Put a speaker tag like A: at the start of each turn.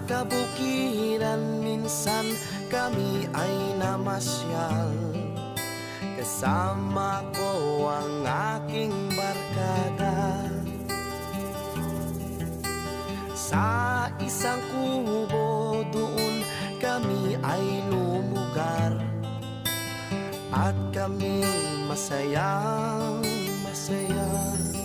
A: kabukiran minsan kami ay namasyal. Kasama ko ang aking barkada. Sa isang kubo doon kami ay lumugar, at kami masayang masaya.